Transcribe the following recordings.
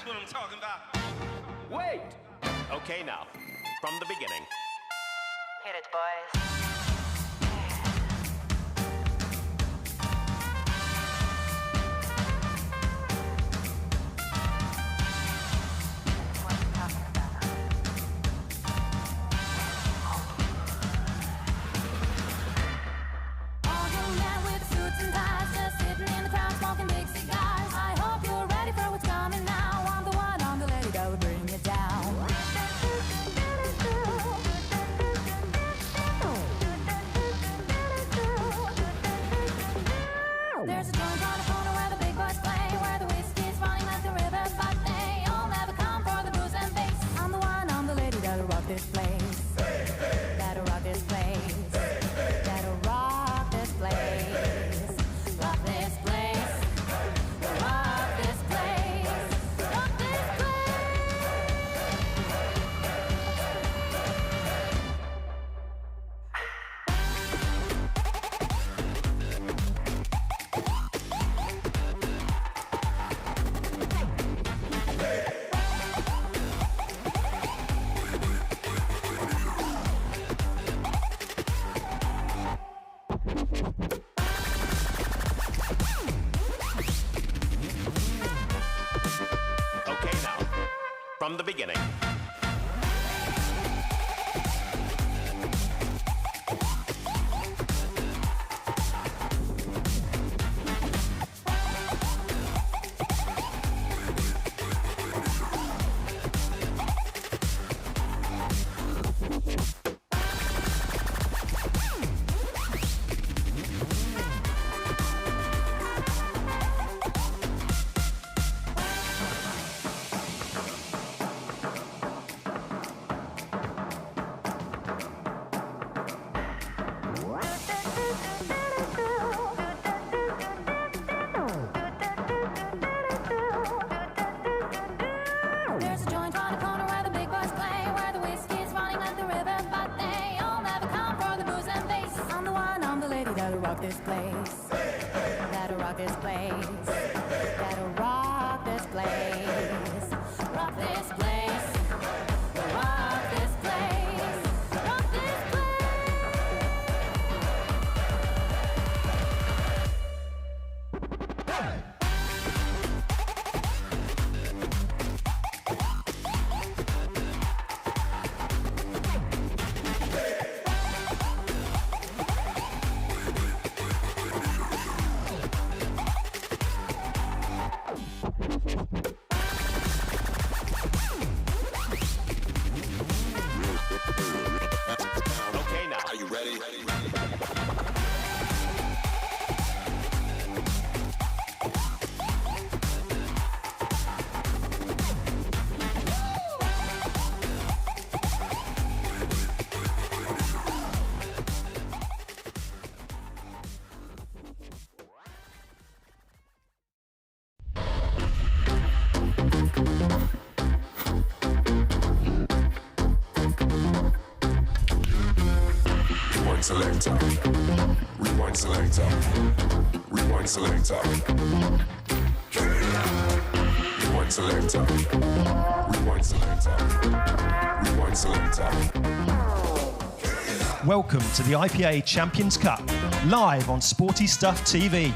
what I'm talking about. Wait! Okay, now, from the beginning. Hit it, boys. There's a joint on the corner where the big boys play, where the whiskey's running like the river, but they all never come for the booze and bass. I'm the one, I'm the lady that'll rock this place. That'll rock this place. That'll rock this place. Rock this place. Rock this place. Rock this Okay, now, from the beginning. There's a joint on the corner where the big boys play, where the whiskey's running like the river, but they all never come for the booze and bass. I'm the one, I'm the lady that'll rock this place. That'll rock this place. That'll rock this place. Rock this place. Rock this place. Rock this place. Okay, now. Are you ready? Rewind selector. Rewind selector. Rewind selector. Rewind selector. Rewind selector. Rewind selector. Welcome to the IPA Champions Cup, live on Sporty Stuff TV.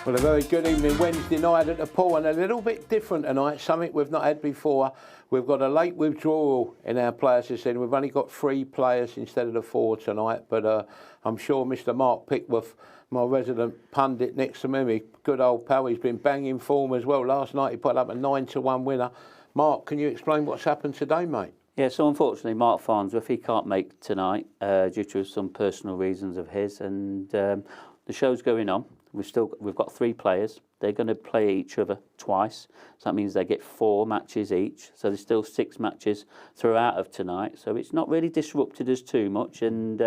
Well, a very good evening Wednesday night at the pool, and a little bit different tonight, something we've not had before. We've got a late withdrawal in our players this evening. We've only got 3 players instead of the 4 tonight, but I'm sure Mr. Mark Pickworth, my resident pundit next to me, my good old pal, he's been banging form as well. Last night he put up a 9-1 winner. Mark, can you explain what's happened today, mate? Yeah, so unfortunately, Mark Farnsworth, he can't make tonight due to some personal reasons of his, and the show's going on. We've got 3 players. They're going to play each other twice, so that means they get 4 matches each. So there's still 6 matches throughout of tonight. So it's not really disrupted us too much. And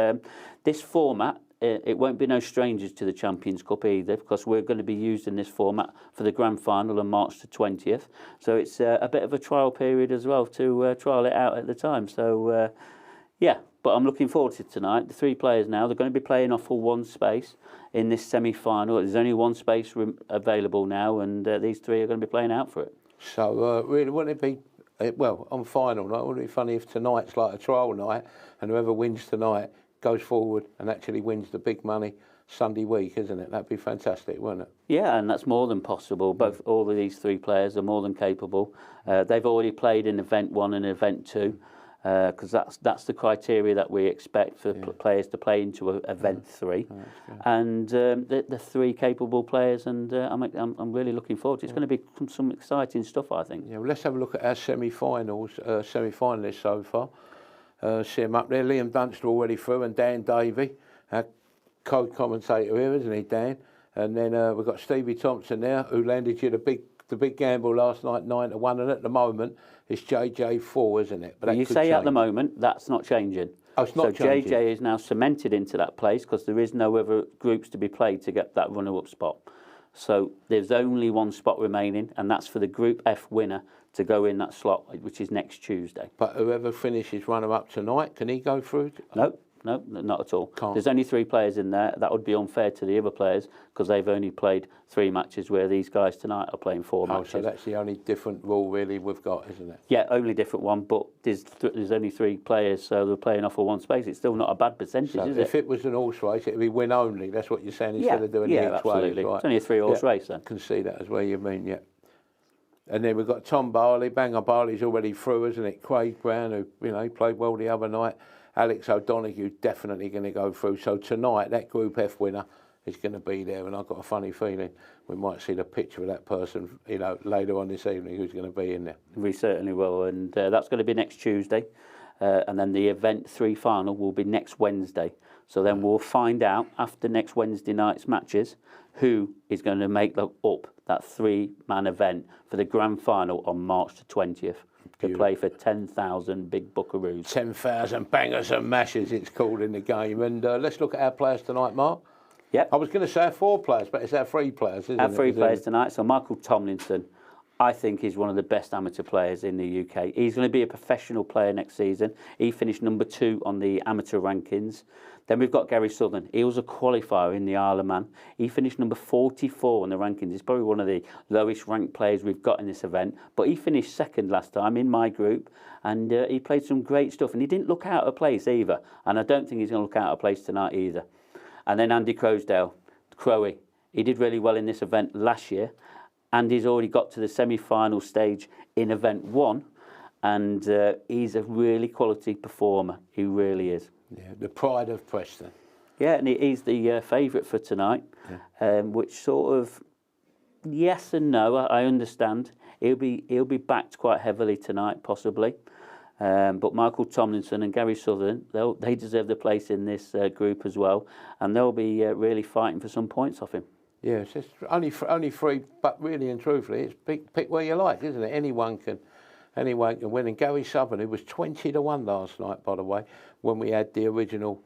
this format, it won't be no strangers to the Champions Cup either, because we're going to be using this format for the grand final on March the 20th. So it's a bit of a trial period as well to trial it out at the time. So yeah, But I'm looking forward to tonight. The 3 players now, they're going to be playing off for one space in this semi-final. There's only one space available now, and these 3 are going to be playing out for it. So, really, wouldn't it be, well, on final night, wouldn't it be funny if tonight's like a trial night and whoever wins tonight goes forward and actually wins the big money Sunday week, isn't it? That'd be fantastic, wouldn't it? Yeah, and that's more than possible. All of these 3 players are more than capable. They've already played in Event 1 and Event 2, because that's the criteria that we expect for players to play into Event 3. And the 3 capable players, and I'm really looking forward to it. It's going to be some exciting stuff, I think. Yeah, well, let's have a look at our semi-finalists so far. See them up there. Liam Dunster already through, and Dan Davey, our co-commentator here, isn't he, Dan? And then we've got Stevie Thompson there, who landed you the big gamble last night, 9-1, and at the moment it's JJ4, isn't it? But you say change. At the moment, that's not changing. Oh, it's not changing. JJ is now cemented into that place because there is no other groups to be played to get that runner-up spot. So there's only one spot remaining, and that's for the Group F winner to go in that slot, which is next Tuesday. But whoever finishes runner-up tonight, can he go through? No, not at all. Can't. There's only 3 players in there. That would be unfair to the other players because they've only played 3 matches, where these guys tonight are playing 4 matches. So that's the only different rule really we've got, isn't it? Yeah, only different one, but there's only 3 players, so they're playing off of one space. It's still not a bad percentage, is it? If it was an horse race, it'd be win only. That's what you're saying, instead of doing each way. Absolutely. Right? It's only a 3-horse race then. I can see that as well, you mean, yeah. And then we've got Tom Barley. Banger Barley's already through, isn't it? Craig Brown, who he played well the other night. Alex O'Donoghue definitely going to go through. So tonight, that Group F winner is going to be there, and I've got a funny feeling we might see the picture of that person, later on this evening, who's going to be in there. We certainly will, and that's going to be next Tuesday, and then the Event 3 final will be next Wednesday. So then we'll find out after next Wednesday night's matches who is going to make up that 3-man event for the grand final on March the 20th. To play for 10,000 big buckaroos. 10,000 bangers and mashes, it's called in the game. And let's look at our players tonight, Mark. Yep. I was going to say 4 players, but it's our 3 players, isn't it? Our 3 players tonight. So Michael Tomlinson, I think he's one of the best amateur players in the UK. He's going to be a professional player next season. He finished number 2 on the amateur rankings. Then we've got Gary Southern. He was a qualifier in the Isle of Man. He finished number 44 on the rankings. He's probably one of the lowest ranked players we've got in this event. But he finished 2nd last time in my group, and he played some great stuff. And he didn't look out of place either. And I don't think he's going to look out of place tonight either. And then Andy Crowsdale, Crowy. He did really well in this event last year. And he's already got to the semi-final stage in Event 1. And he's a really quality performer. He really is. Yeah, the pride of Preston. Yeah, and he's the favourite for tonight, which sort of, yes and no, I understand. He'll be backed quite heavily tonight, possibly. But Michael Tomlinson and Gary Southern, they deserve the place in this group as well, and they'll be really fighting for some points off him. Yes, it's only 3, but really and truthfully, it's pick where you like, isn't it? Anyone can win. And Gary Southern, who was 20-1 last night, by the way, when we had the original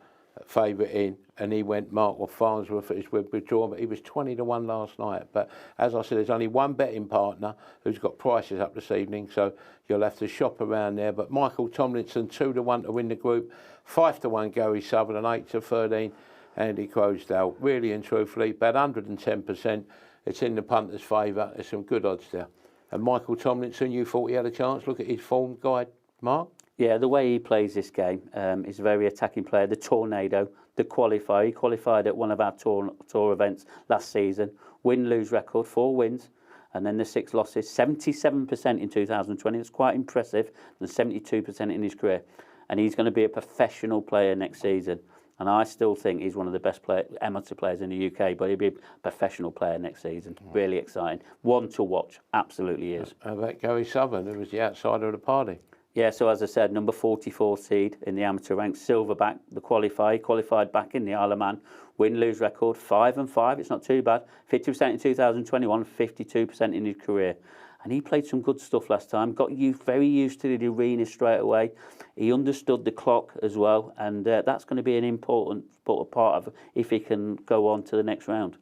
favourite in, and he went Mark or Farnsworth is withdrawn, but he was 20-1 last night. But as I said, there's only one betting partner who's got prices up this evening, so you'll have to shop around there. But Michael Tomlinson, 2-1 to win the group, 5-1 Gary Southern, and 8-13 Andy Crowsdale. Really and truthfully, about 110%. It's in the punter's favour. There's some good odds there. And Michael Tomlinson, you thought he had a chance? Look at his form guide, Mark. Yeah, the way he plays this game, he's a very attacking player. The Tornado, the qualifier. He qualified at one of our tour events last season. Win-lose record, 4 wins, and then the 6 losses. 77% in 2020. It's quite impressive. And 72% in his career. And he's going to be a professional player next season. And I still think he's one of the best amateur players in the UK, but he'll be a professional player next season. Really exciting. One to watch, absolutely is. How about Gary Southern, who was the outsider of the party? Yeah, so as I said, number 44 seed in the amateur ranks, silverback, the qualifier. He qualified back in the Isle of Man. Win-lose record, 5-5. It's not too bad. 50% in 2021, 52% in his career. And he played some good stuff last time, got very used to the arena straight away. He understood the clock as well, and that's going to be an important part of if he can go on to the next round.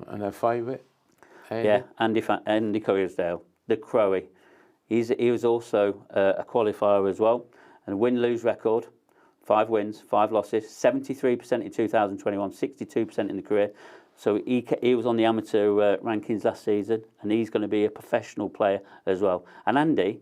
And our favourite? Yeah, Andy Crowsdale, the Crowy. He was also a qualifier as well, and win-lose record, 5 wins, 5 losses, 73% in 2021, 62% in the career. So he was on the amateur rankings last season, and he's going to be a professional player as well. And Andy,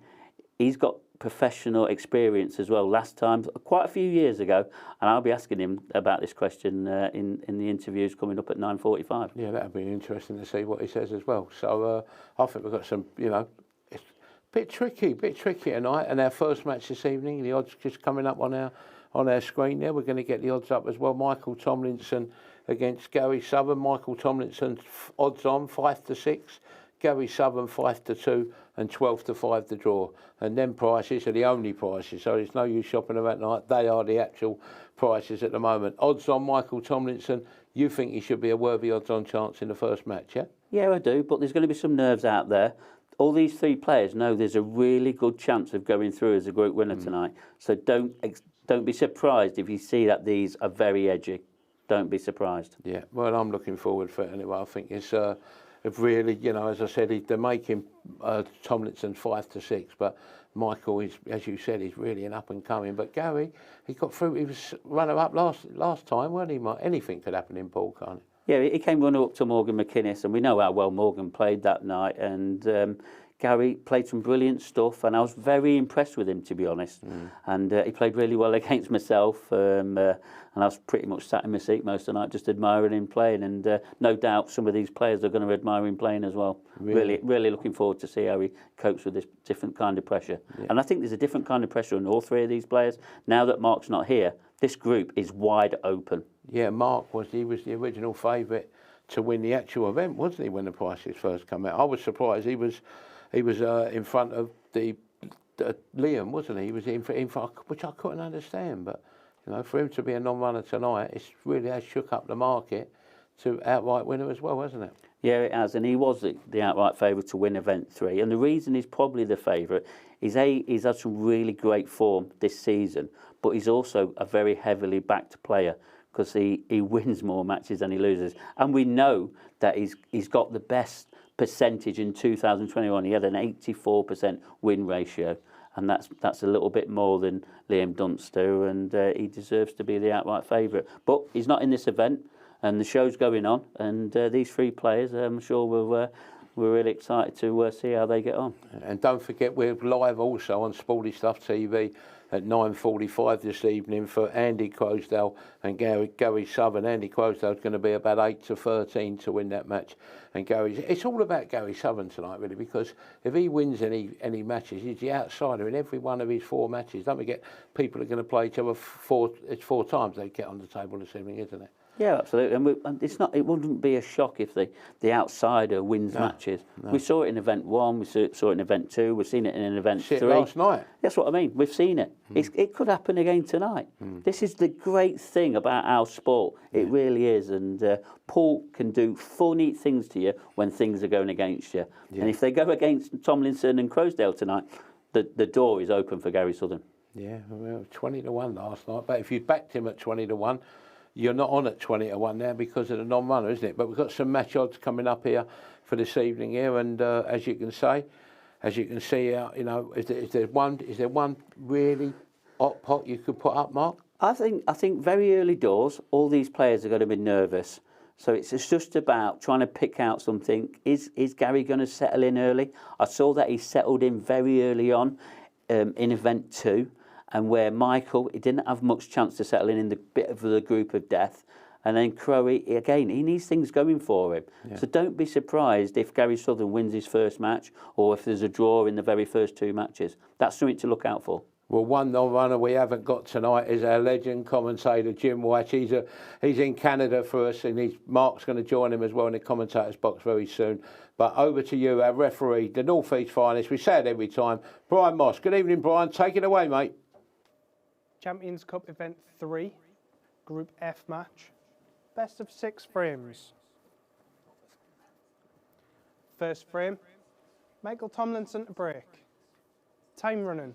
he's got professional experience as well. Last time, quite a few years ago, and I'll be asking him about this question in the interviews coming up at 9:45. Yeah, that'd be interesting to see what he says as well. So I think we've got some, it's a bit tricky tonight. And our first match this evening, the odds just coming up on our screen there. We're going to get the odds up as well. Michael Tomlinson against Gary Southern. Michael Tomlinson odds on 5-6. Gary Southern 5-2 and 12-5 the draw. And them prices are the only prices, so there's no use shopping about night. They are the actual prices at the moment. Odds on Michael Tomlinson. You think he should be a worthy odds on chance in the first match, yeah? Yeah, I do, but there's going to be some nerves out there. All these 3 players know there's a really good chance of going through as a group winner tonight. So don't be surprised if you see that these are very edgy. Don't be surprised. Yeah, well, I'm looking forward for it anyway. I think it's really, as I said, they're making Tomlinson 5-6, but Michael is, as you said, he's really an up and coming. But Gary, he got through. He was runner up last time, weren't he? Anything could happen in pool, can't it? Yeah, he came runner up to Morgan McInnes, and we know how well Morgan played that night. And Gary played some brilliant stuff, and I was very impressed with him, to be honest. And he played really well against myself, and I was pretty much sat in my seat most of the night just admiring him playing. And no doubt some of these players are going to admire him playing as well. Really looking forward to see how he copes with this different kind of pressure. Yeah. And I think there's a different kind of pressure on all 3 of these players. Now that Mark's not here, this group is wide open. Yeah, Mark was the original favourite to win the actual event, wasn't he, when the prices first come out? I was surprised he was in front of the Liam, wasn't he? He was in front, which I couldn't understand. But for him to be a non-runner tonight, it's really has shook up the market to outright winner as well, hasn't it? Yeah, it has, and he was the outright favourite to win event 3. And the reason he's probably the favourite is he's had some really great form this season, but he's also a very heavily backed player because he wins more matches than he loses. And we know that he's got the best percentage in 2021. He had an 84% win ratio, and that's a little bit more than Liam Dunster, and he deserves to be the outright favourite. But he's not in this event, and the show's going on, and these 3 players, I'm sure we're really excited to see how they get on. And don't forget, we're live also on Sporty Stuff TV at 9:45 this evening for Andy Crosdale and Gary Southern. Andy Crosdale's going to be about 8-13 to win that match. And it's all about Gary Southern tonight, really, because if he wins any matches, he's the outsider in every one of his 4 matches. Don't forget, people are going to play each other 4 times they get on the table this evening, isn't it? Yeah, absolutely. And it wouldn't be a shock if the outsider wins matches. No. We saw it in event 1, we saw it in event 2, we've seen it in event 3. Last night. That's what I mean. We've seen it. It could happen again tonight. This is the great thing about our sport. It really is. And Paul can do funny things to you when things are going against you. Yeah. And if they go against Tomlinson and Crosdale tonight, the door is open for Gary Southern. Yeah, well, 20-1 last night. But if you backed him at 20-1, you're not on at 20-1 now because of the non-runner, isn't it? But we've got some match odds coming up here for this evening here, and as you can see, is there one really hot pot you could put up, Mark? I think very early doors, all these players are going to be nervous. So it's just about trying to pick out something. Is Gary going to settle in early? I saw that he settled in very early on in event 2. And where Michael, he didn't have much chance to settle in the bit of the group of death. And then Crowe, again, he needs things going for him. Yeah. So don't be surprised if Gary Southern wins his first match or if there's a draw in the very first 2 matches. That's something to look out for. Well, one non-runner we haven't got tonight is our legend commentator, Jim White. He's in Canada for us, and Mark's going to join him as well in the commentator's box very soon. But over to you, our referee, the North East finest. We say it every time, Brian Moss. Good evening, Brian. Take it away, mate. Champions Cup Event 3, Group F match, best of 6 frames. First frame, Michael Tomlinson to break. Time running.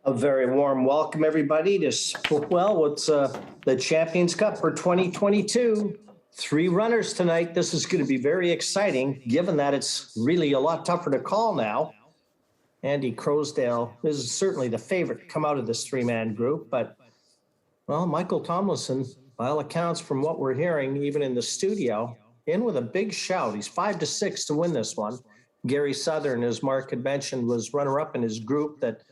A very warm welcome, everybody, to what's the Champions Cup for 2022. 3 runners tonight. This is going to be very exciting, given that it's really a lot tougher to call now. Andy Crosdale is certainly the favorite to come out of this three-man group, but, well, Michael Tomlinson, by all accounts from what we're hearing, even in the studio, in with a big shout. He's 5-6 to win this one. Gary Southern, as Mark had mentioned, was runner-up in his group that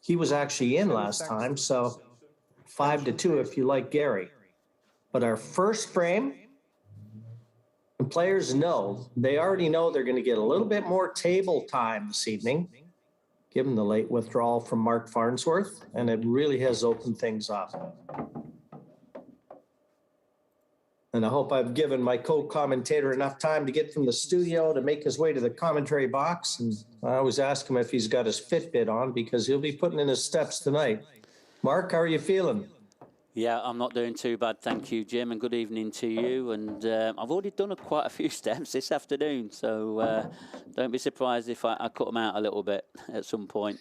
he was actually in last time, so 5-2 if you like Gary. But our first frame, the players know, they already know they're going to get a little bit more table time this evening, given the late withdrawal from Mark Farnsworth, and it really has opened things up. And I hope I've given my co-commentator enough time to get from the studio to make his way to the commentary box. And I always ask him if he's got his Fitbit on, because he'll be putting in his steps tonight. Mark, how are you feeling? Yeah, I'm not doing too bad, thank you, Jim, and good evening to you. And I've already done quite a few steps this afternoon, so don't be surprised if I cut them out a little bit at some point.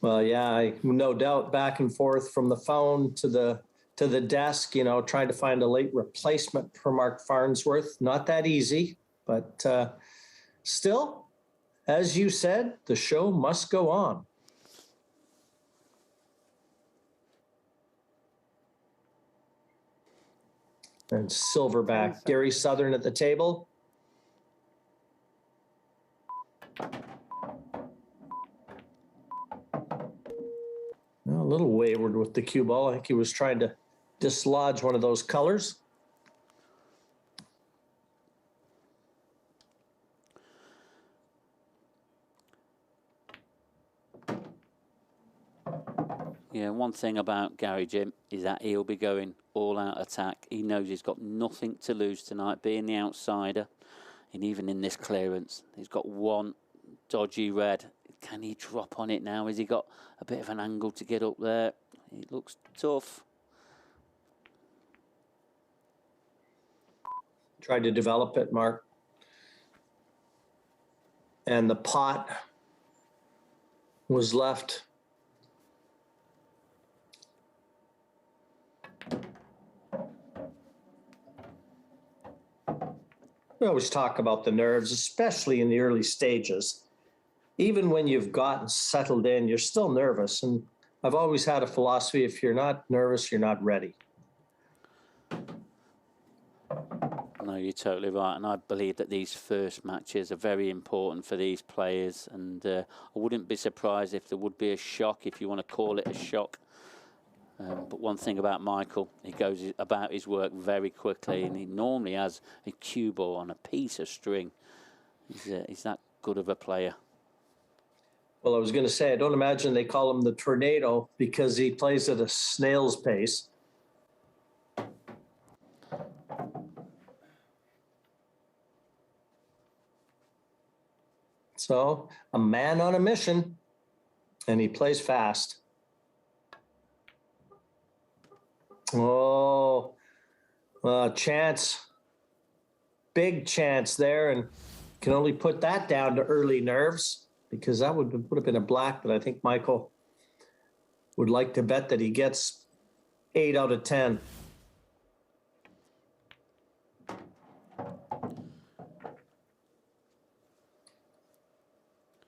Well, yeah, I no doubt back and forth from the phone to the desk, you know, trying to find a late replacement for Mark Farnsworth. Not that easy, but still, as you said, the show must go on. And Silverback, Gary Southern at the table. A little wayward with the cue ball. I think he was trying to dislodge one of those colors. Yeah, one thing about Gary, Jim, is that he'll be going all-out attack. He knows he's got nothing to lose tonight, being the outsider, and even in this clearance. He's got one dodgy red. Can he drop on it now? Has he got a bit of an angle to get up there? It looks tough. Tried to develop it, Mark. And the pot was left. We always talk about the nerves, especially in the early stages. Even when you've gotten settled in, you're still nervous. And I've always had a philosophy, if you're not nervous, you're not ready. No, you're totally right. And I believe that these first matches are very important for these players. And I wouldn't be surprised if there would be a shock, if you want to call it a shock. But one thing about Michael, he goes about his work very quickly, and he normally has a cue ball on a piece of string. He's that good of a player. Well, I was going to say, I don't imagine they call him the Tornado because he plays at a snail's pace. So, a man on a mission, and he plays fast. Oh, chance. Big chance there, and can only put that down to early nerves, because that would have been a black, but I think Michael would like to bet that he gets 8 out of 10.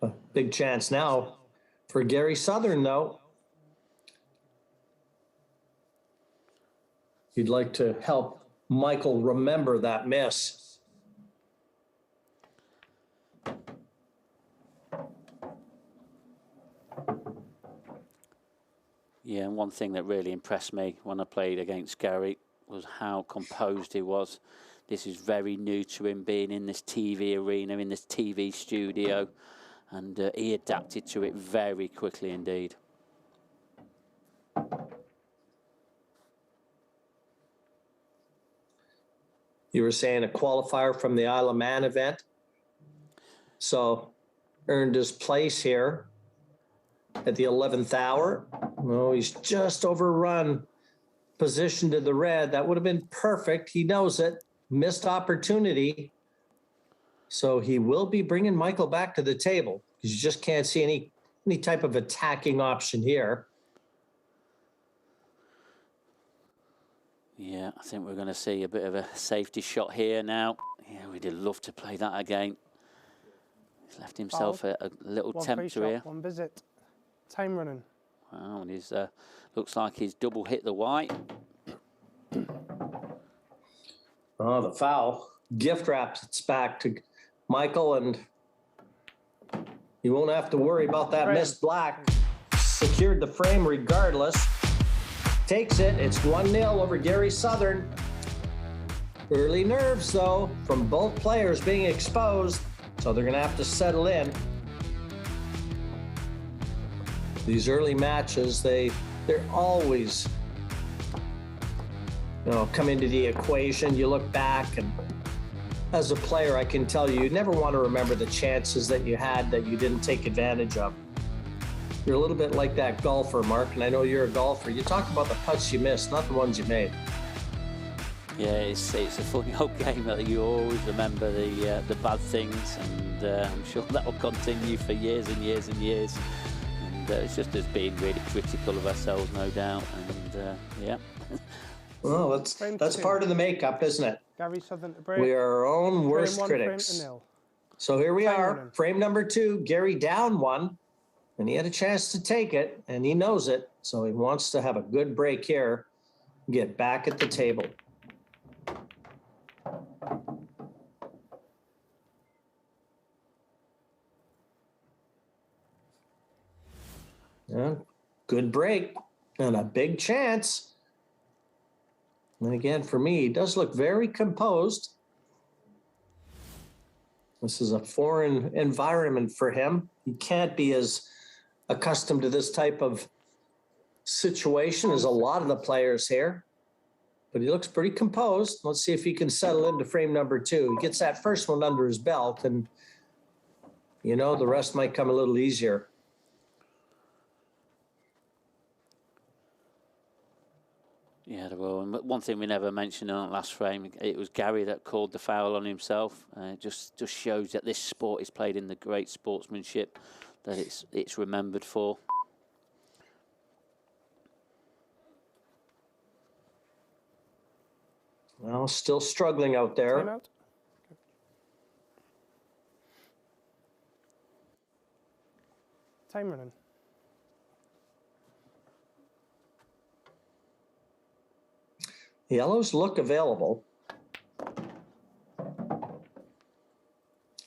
A big chance now for Gary Southern, though. You'd like to help Michael remember that miss. Yeah, and one thing that really impressed me when I played against Gary was how composed he was. This is very new to him, being in this TV arena, in this TV studio, and he adapted to it very quickly indeed. You were saying a qualifier from the Isle of Man event. So earned his place here at the 11th hour. Oh, he's just overrun, position to the red. That would have been perfect. He knows it. Missed opportunity. So he will be bringing Michael back to the table, because you just can't see any type of attacking option here. Yeah, I think we're going to see a bit of a safety shot here now. Yeah, we'd love to play that again. He's left himself a little One free tempter shot, here. one visit. Time running. Wow, and he's looks like he's double hit the white. Oh, the foul. Gift wraps it's back to Michael, and you won't have to worry about that Frame. missed black. Secured the frame regardless. Takes it. It's 1-0 over Gary Southern. Early nerves, though, from both players being exposed, so they're going to have to settle in. These early matches, they're always, come into the equation. You look back, and as a player, I can tell you never want to remember the chances that you had that you didn't take advantage of. You're a little bit like that golfer, Mark, and I know you're a golfer. You talk about the putts you missed, not the ones you made. Yeah, it's a funny old game that you always remember the bad things, and I'm sure that will continue for years and years and years. And it's just us being really critical of ourselves, no doubt. And yeah. Well, that's part of the makeup, isn't it? Gary Southern to break. We are our own worst frame 1, critics. Frame to nil. So here we Time are, running. frame number 2. Gary down 1, and he had a chance to take it, and he knows it. So he wants to have a good break here, get back at the table. Yeah, good break and a big chance. And again, for me, he does look very composed. This is a foreign environment for him. He can't be as accustomed to this type of situation as a lot of the players here. But he looks pretty composed. Let's see if he can settle into frame number 2. He gets that first one under his belt, and, the rest might come a little easier. Yeah, well, and one thing we never mentioned in that last frame, it was Gary that called the foul on himself. It just shows that this sport is played in the great sportsmanship that it's remembered for. Well, still struggling out there. Time out. Time running. Yellows look available,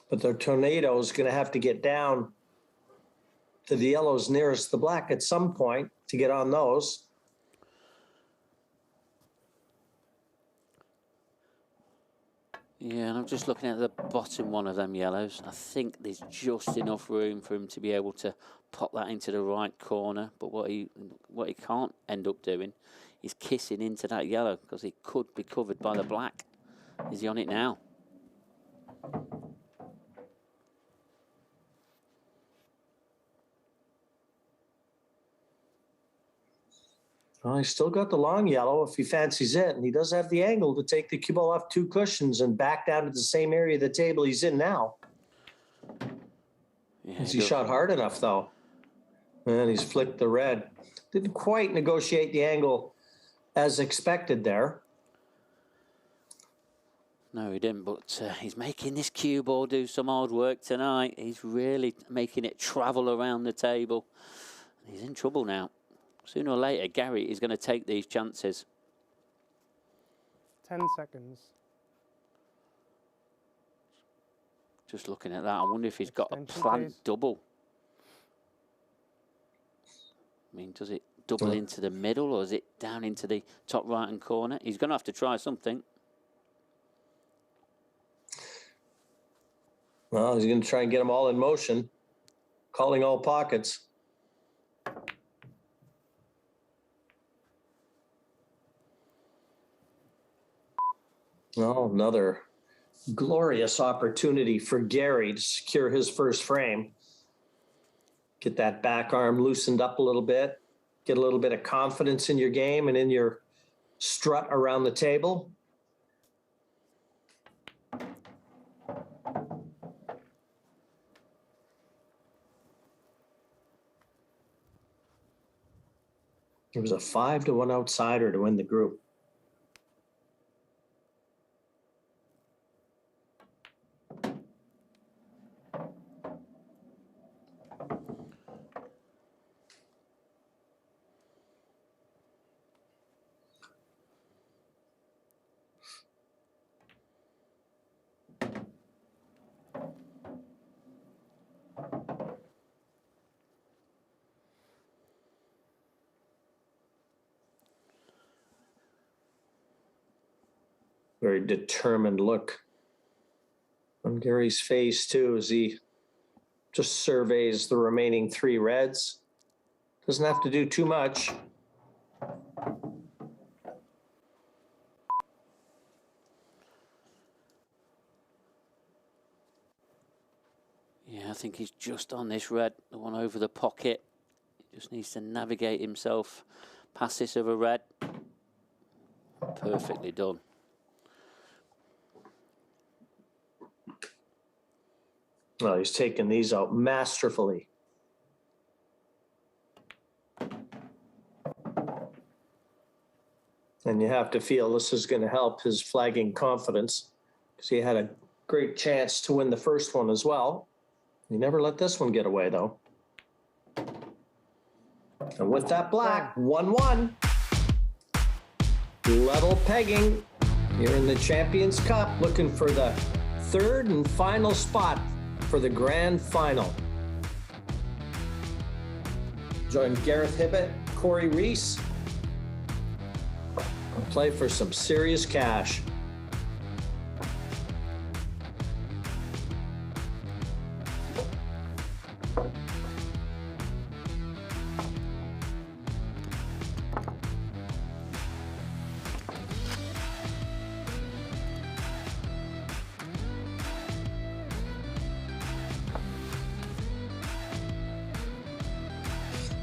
but the tornado is going to have to get down to the yellows nearest the black at some point to get on those. Yeah, and I'm just looking at the bottom one of them yellows. I think there's just enough room for him to be able to pop that into the right corner. But what he can't end up doing is kissing into that yellow, because it could be covered by the black. Is he on it now? Well, he's still got the long yellow if he fancies it, and he does have the angle to take the cue ball off 2 cushions and back down to the same area of the table he's in now. Yeah, He shot hard enough, though. And he's flicked the red. Didn't quite negotiate the angle as expected there. No, he didn't, but he's making this cue ball do some hard work tonight. He's really making it travel around the table. He's in trouble now. Sooner or later, Gary is going to take these chances. 10 seconds. Just looking at that, I wonder if he's got a Extension, plant please. double. I mean, does it double into the middle, or is it down into the top right-hand corner? He's going to have to try something. Well, he's going to try and get them all in motion, calling all pockets. Well, another glorious opportunity for Gary to secure his first frame. Get that back arm loosened up a little bit, get a little bit of confidence in your game and in your strut around the table. It was a 5-1 outsider to win the group. Very determined look on Gary's face, too, as he just surveys the remaining 3 reds. Doesn't have to do too much. Yeah, I think he's just on this red, the one over the pocket. He just needs to navigate himself past this other red. Perfectly done. Oh, he's taking these out masterfully. And you have to feel this is going to help his flagging confidence, because he had a great chance to win the first one as well. He never let this one get away, though. And with that black, 1-1. Level pegging here in the Champions Cup, looking for the 3rd and final spot for the grand final. Join Gareth Hibbett, Corey Reese, and play for some serious cash.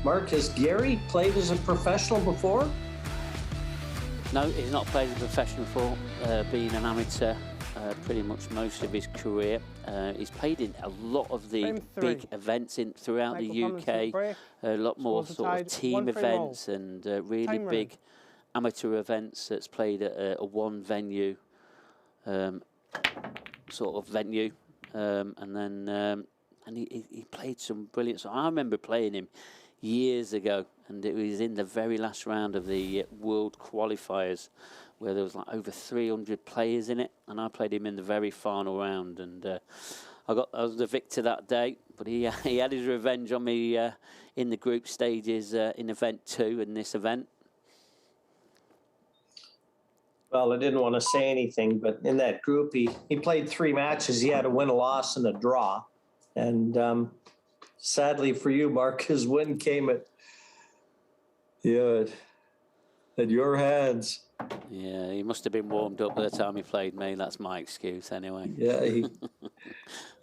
Mark, has Gary played as a professional before? No, he's not played as a professional before, being an amateur pretty much most of his career. He's played in a lot of the big events throughout the UK, a lot more sort of team events and really big amateur events that's played at a one venue sort of venue. And then he played some brilliant songs. I remember playing him years ago, and it was in the very last round of the World Qualifiers, where there was like over 300 players in it, and I played him in the very final round, and I was the victor that day. But he had his revenge on me in the group stages in event 2 in this event. Well, I didn't want to say anything, but in that group, he played 3 matches. He had a win, a loss, and a draw, and sadly for you, Mark, his win came at your hands. Yeah, he must have been warmed up by the time he played me. That's my excuse anyway. Yeah,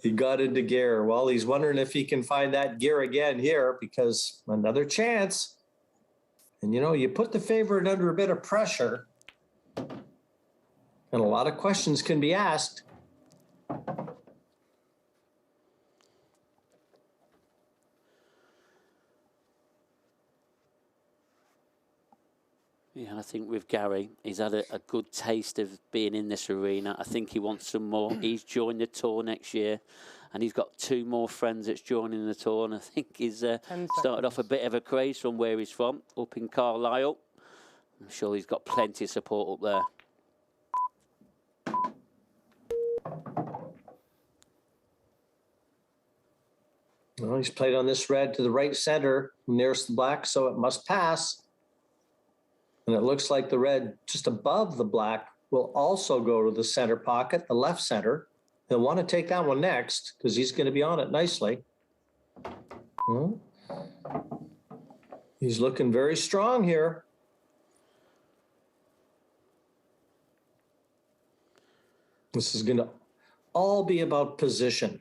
he got into gear. Well, he's wondering if he can find that gear again here, because another chance. And, you put the favorite under a bit of pressure, and a lot of questions can be asked. Yeah, I think with Gary, he's had a good taste of being in this arena. I think he wants some more. He's joined the tour next year, and he's got 2 more friends that's joining the tour, and I think he's started off a bit of a craze from where he's from, up in Carlisle. I'm sure he's got plenty of support up there. Well, he's played on this red to the right center, nearest the black, so it must pass. And it looks like the red just above the black will also go to the center pocket, the left center. He'll want to take that one next, because he's going to be on it nicely. He's looking very strong here. This is going to all be about position.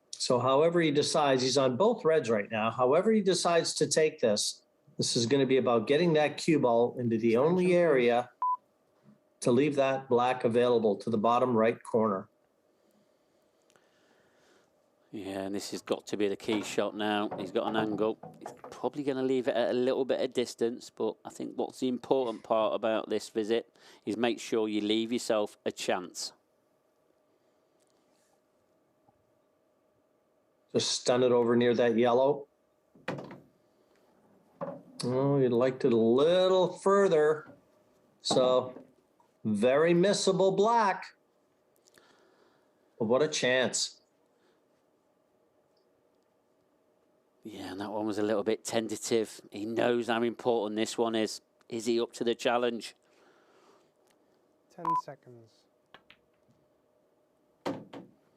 So however he decides, he's on both reds right now. However he decides to take this is going to be about getting that cue ball into the only area to leave that black available to the bottom right corner. Yeah, and this has got to be the key shot now. He's got an angle. He's probably going to leave it at a little bit of distance, but I think what's the important part about this visit is make sure you leave yourself a chance. Just stun it over near that yellow. Oh, you'd like it a little further. So, very missable black. But what a chance. Yeah, and that one was a little bit tentative. He knows how important this one is. Is he up to the challenge? 10 seconds.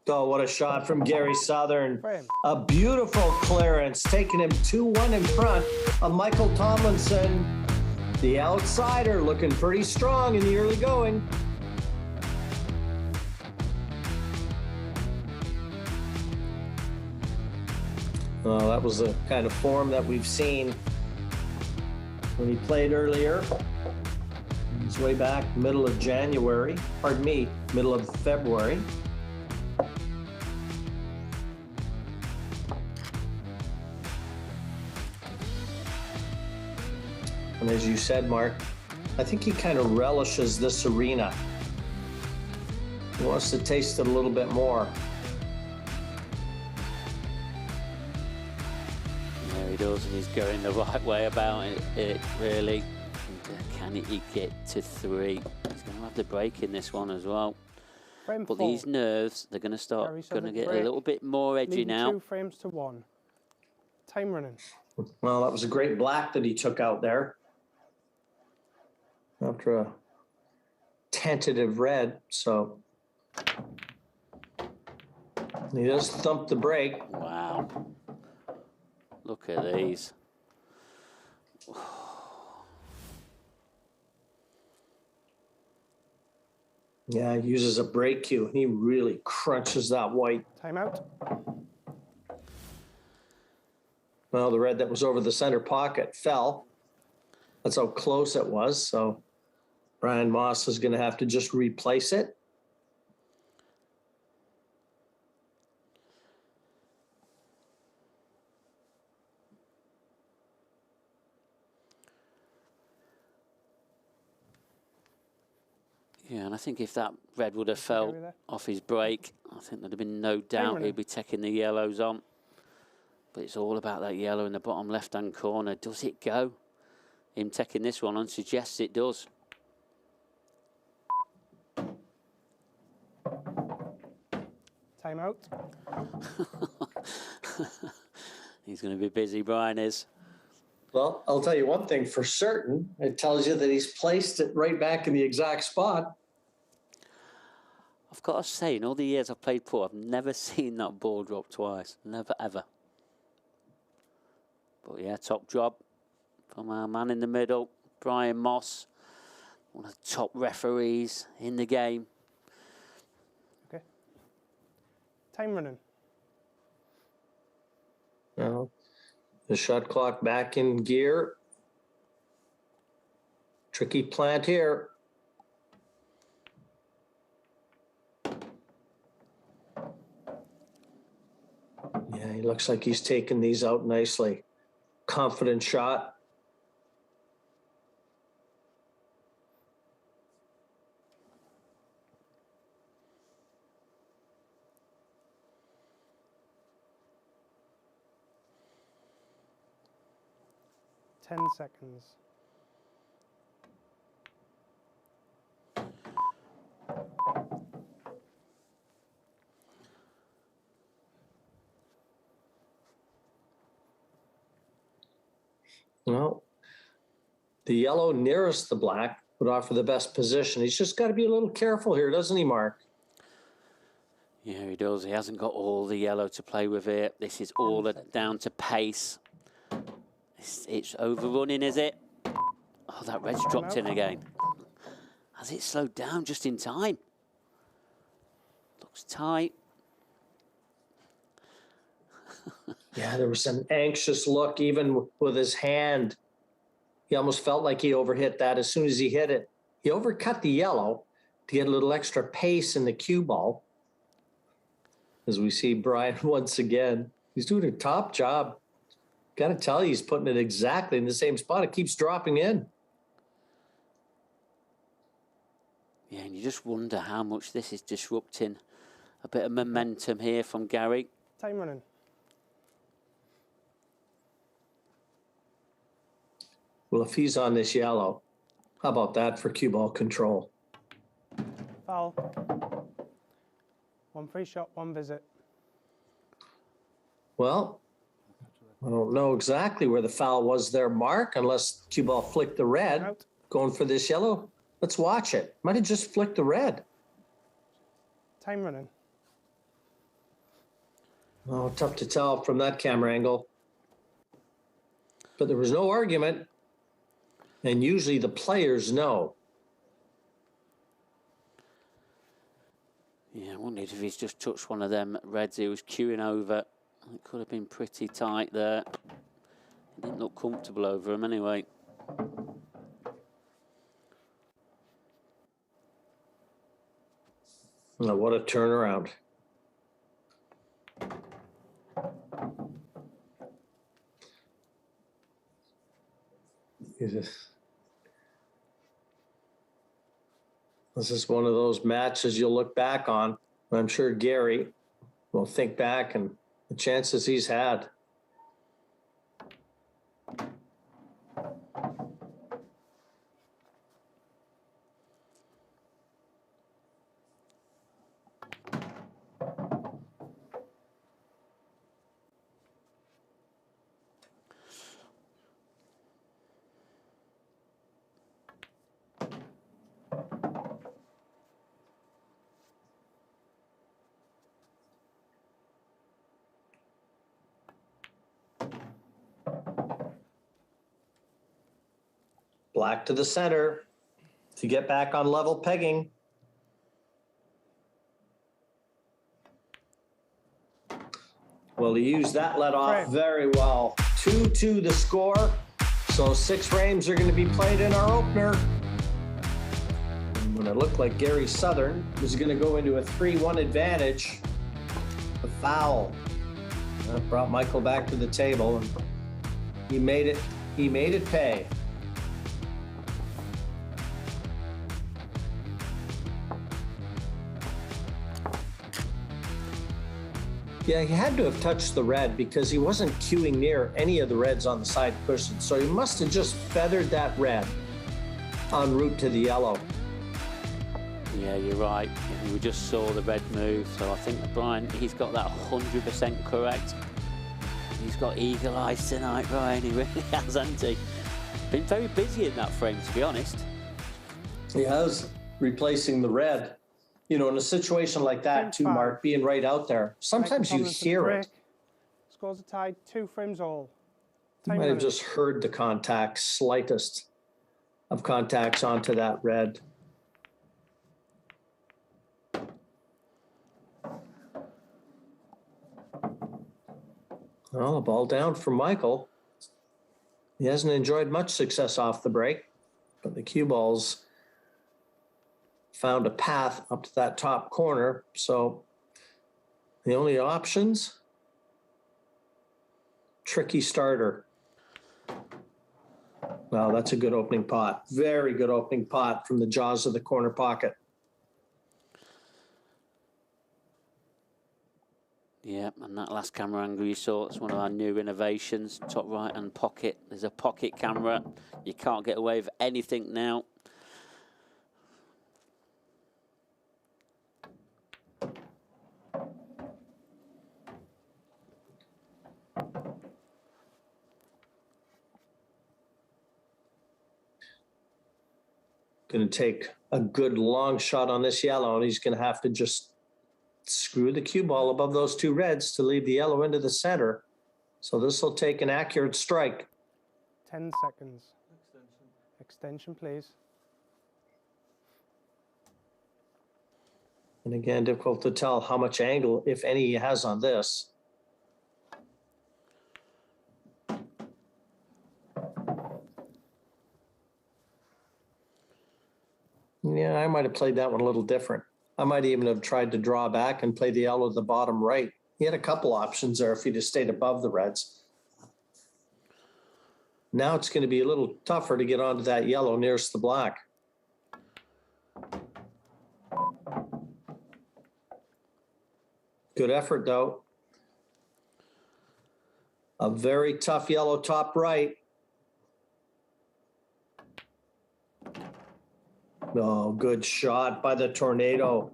Oh, what a shot from Gary Southern. Frame. A beautiful clearance, taking him 2-1 in front of Michael Tomlinson. The outsider looking pretty strong in the early going. Oh, that was the kind of form that we've seen when he played earlier. It's way back middle of January, pardon me, middle of February. And as you said, Mark, I think he kind of relishes this arena. He wants to taste it a little bit more. There he does, and he's going the right way about it really. And can he get to 3? He's going to have the break in this one as well. Frame But 4. these nerves, they're going to start Gary going to Southern get a break. little bit more edgy Leading now. 2 frames to 1. Time running. Well, that was a great black that he took out there. After a tentative red, so he does thump the break. Wow. Look at these. Yeah, he uses a break cue, and he really crunches that white. Time out. Well, the red that was over the center pocket fell. That's how close it was, so Brian Moss is going to have to just replace it. Yeah, and I think if that red would have fell off his break, I think there'd have been no doubt he'd be taking the yellows on. But it's all about that yellow in the bottom left-hand corner. Does it go? Him taking this one on suggests it does. Time out. He's going to be busy, Brian is. Well, I'll tell you one thing for certain. It tells you that he's placed it right back in the exact spot. I've got to say, in all the years I've played pool, I've never seen that ball drop twice. Never, ever. But yeah, top job from our man in the middle, Brian Moss. One of the top referees in the game. Okay. Time running. Now, the shot clock back in gear. Tricky plant here. Yeah, he looks like he's taking these out nicely. Confident shot. Ten seconds. Well, the yellow nearest the black would offer the best position. He's just got to be a little careful here, doesn't he, Mark? Yeah, he does. He hasn't got all the yellow to play with here. This is all down to pace. It's overrunning, is it? Oh, that red's dropped in again. Has it slowed down just in time? Looks tight. Yeah, there was an anxious look even with his hand. He almost felt like he overhit that as soon as he hit it. He overcut the yellow to get a little extra pace in the cue ball. As we see Brian once again, he's doing a top job. Got to tell you, he's putting it exactly in the same spot. It keeps dropping in. Yeah, and you just wonder how much this is disrupting a bit of momentum here from Gary. Time running. Well, if he's on this yellow, how about that for cue ball control? Foul. One free shot, one visit. Well, I don't know exactly where the foul was there, Mark, unless cue ball flicked the red. Out. Going for this yellow. Let's watch it. Might have just flicked the red. Time running. Oh, tough to tell from that camera angle. But there was no argument. And usually the players know. Yeah, I wondered if he's just touched one of them reds he was queuing over. It could have been pretty tight there. It didn't look comfortable over him anyway. Oh, what a turnaround. This is one of those matches you'll look back on. I'm sure Gary will think back and the chances he's had. Black to the center to get back on level pegging. Well, he used that let off very well. 2-2 the score. So 6 frames are going to be played in our opener. And when it looked like Gary Southern was going to go into a 3-1 advantage, a foul. That brought Michael back to the table, and he made it pay. Yeah, he had to have touched the red because he wasn't cueing near any of the reds on the side cushion. So he must have just feathered that red en route to the yellow. Yeah, you're right. We just saw the red move. So I think that Brian, he's got that 100% correct. He's got eagle eyes tonight, Brian. He really has, hasn't he? Been very busy in that frame, to be honest. He has, replacing the red. You know, in a situation like that, too, Mark, being right out there, sometimes you hear it. Scores are tied, 2 frames all. You might have just heard the contact, slightest of contacts onto that red. Well, a ball down for Michael. He hasn't enjoyed much success off the break, but the cue balls found a path up to that top corner. So the only options, tricky starter. Well, that's a good opening pot. Very good opening pot from the jaws of the corner pocket. Yeah, and that last camera angle you saw, it's one of our new innovations. Top right-hand pocket, there's a pocket camera. You can't get away with anything now. Going to take a good long shot on this yellow, and he's going to have to just screw the cue ball above those 2 reds to leave the yellow into the center. So this will take an accurate strike. 10 seconds. Extension, please. And again, difficult to tell how much angle, if any, he has on this. Yeah, I might have played that one a little different. I might even have tried to draw back and play the yellow at the bottom right. He had a couple options there if he'd have stayed above the reds. Now it's going to be a little tougher to get onto that yellow nearest the black. Good effort, though. A very tough yellow top right. Oh, good shot by the Tornado.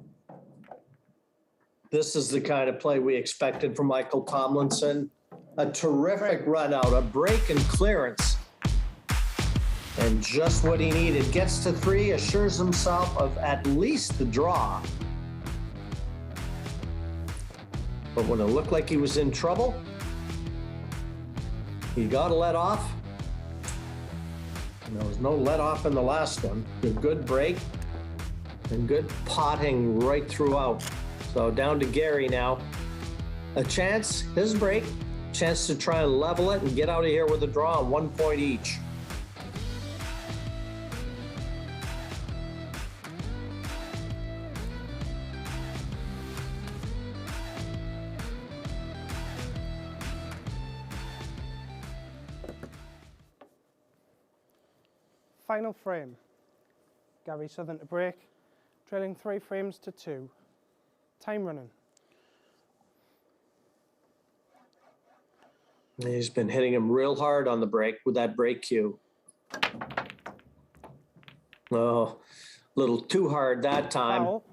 This is the kind of play we expected from Michael Tomlinson. A terrific run out, a break and clearance. And just what he needed. Gets to 3, assures himself of at least the draw. But when it looked like he was in trouble, he got a let off. And there was no let off in the last one. A good break and good potting right throughout. So down to Gary now. A chance, his break, chance to try and level it and get out of here with a draw on 1 point each. Final frame. Gary Southern to break, trailing 3 frames to 2. Time running. He's been hitting him real hard on the break with that break cue. Oh, a little too hard that time. Foul.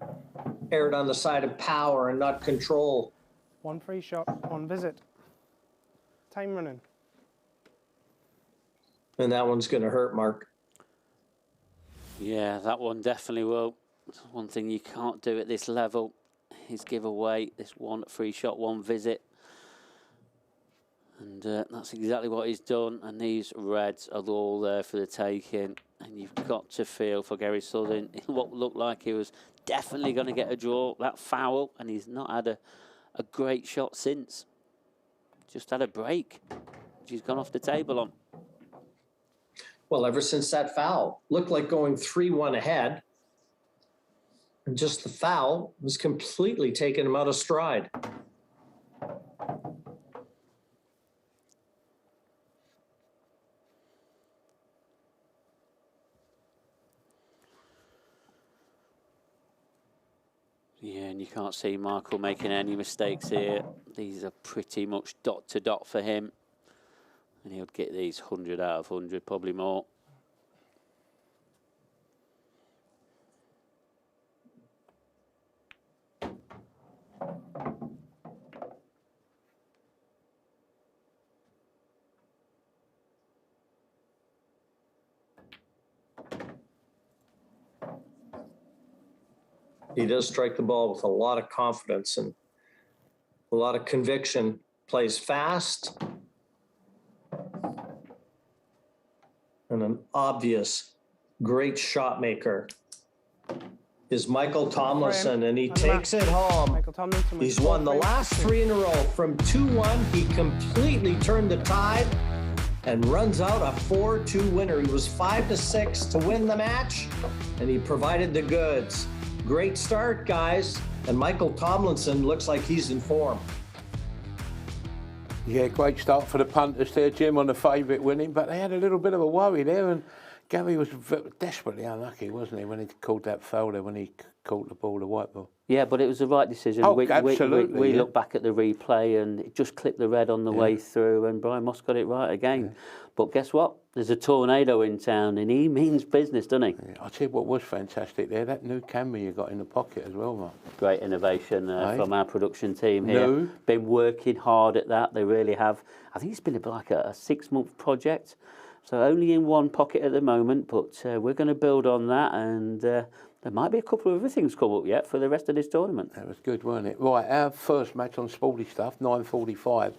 Aired on the side of power and not control. 1 free shot, 1 visit. Time running. And that one's going to hurt, Mark. Yeah, that one definitely will. One thing you can't do at this level is give away this 1 free shot, 1 visit. And that's exactly what he's done. And these reds are all there for the taking. And you've got to feel for Gary Southern, what looked like he was definitely going to get a draw, that foul. And he's not had a great shot since. Just had a break, which he's gone off the table on. Well, ever since that foul, looked like going 3-1 ahead. And just the foul was completely taking him out of stride. Yeah, and you can't see Michael making any mistakes here. These are pretty much dot to dot for him. And he'll get these 100 out of 100, probably more. He does strike the ball with a lot of confidence and a lot of conviction. Plays fast. And an obvious great shot maker is Michael Tomlinson, and he takes it home. Michael Tomlinson. He's won the last 3 in a row. From 2-1, he completely turned the tide and runs out a 4-2 winner. He was 5-6 to win the match, and he provided the goods. Great start, guys, and Michael Tomlinson looks like he's in form. Yeah, great start for the punters there, Jim, on the favourite winning, but they had a little bit of a worry there, and Gary was desperately unlucky, wasn't he, when he called that foul there, when he caught the ball, the white ball. Yeah, but it was the right decision. Oh, absolutely. We look back at the replay and it just clipped the red on the way through, and Brian Moss got it right again. Yeah. But guess what? There's a tornado in town, and he means business, doesn't he? Yeah, I'll tell you what was fantastic there, that new camera you got in the pocket as well, Mark. Great innovation from our production team here. Been working hard at that, they really have. I think it's been like a 6-month project, so only in one pocket at the moment, but we're going to build on that, and there might be a couple of other things come up yet for the rest of this tournament. That was good, wasn't it? Right, our first match on Sporty Stuff, 9:45.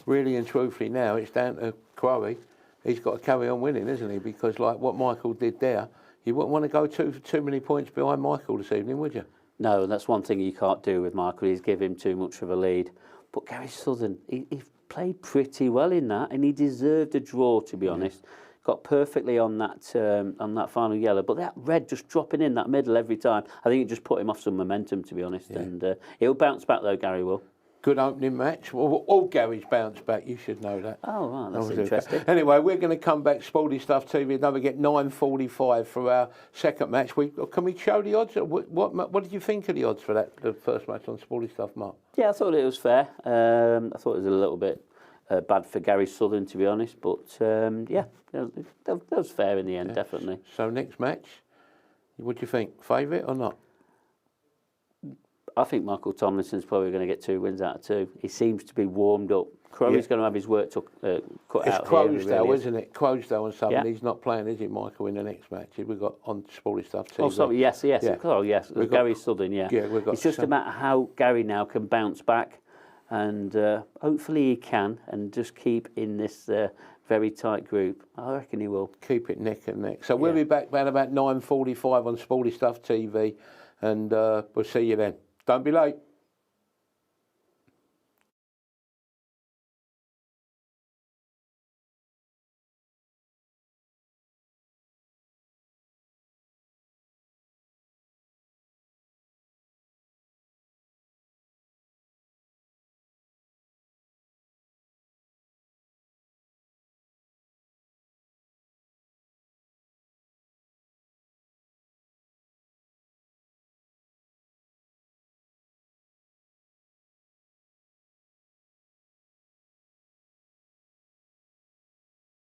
Really and truthfully now, it's down to Crowe. He's got to carry on winning, isn't he? Because like what Michael did there, you wouldn't want to go too many points behind Michael this evening, would you? No, that's one thing you can't do with Michael. He's give him too much of a lead. But Gary Southern, he played pretty well in that, and he deserved a draw, to be honest. Got perfectly on that final yellow, but that red just dropping in that middle every time, I think it just put him off some momentum, to be honest. Yeah. And he'll bounce back though, Gary will. Good opening match. All Gary's bounced back, you should know that. Oh, wow, that's interesting. Anyway, we're going to come back, Sporty Stuff TV, don't forget 9:45 for our second match. Can we show the odds? What did you think of the odds for the first match on Sporty Stuff, Mark? Yeah, I thought it was fair. I thought it was a little bit bad for Gary Southern, to be honest, but yeah, that was fair in the end, definitely. So next match, what do you think? Favourite or not? I think Michael Tomlinson's probably going to get 2 wins out of 2. He seems to be warmed up Crowley's going to have his work cut It's out. Crowsdale, isn't it? Crowsdale and something. Yeah. He's not playing, is he, Michael, in the next match? We've got on Sporty Stuff TV. Oh, sorry, yes. Yeah. Oh, yes. We've got- Gary Southern, yeah. Yeah, we've got It's just some- a matter how Gary now can bounce back, and hopefully he can, and just keep in this very tight group. I reckon he will. Keep it neck and neck. So we'll Yeah. be back around about 9:45 on Sporty Stuff TV, and we'll see you then. Don't be late.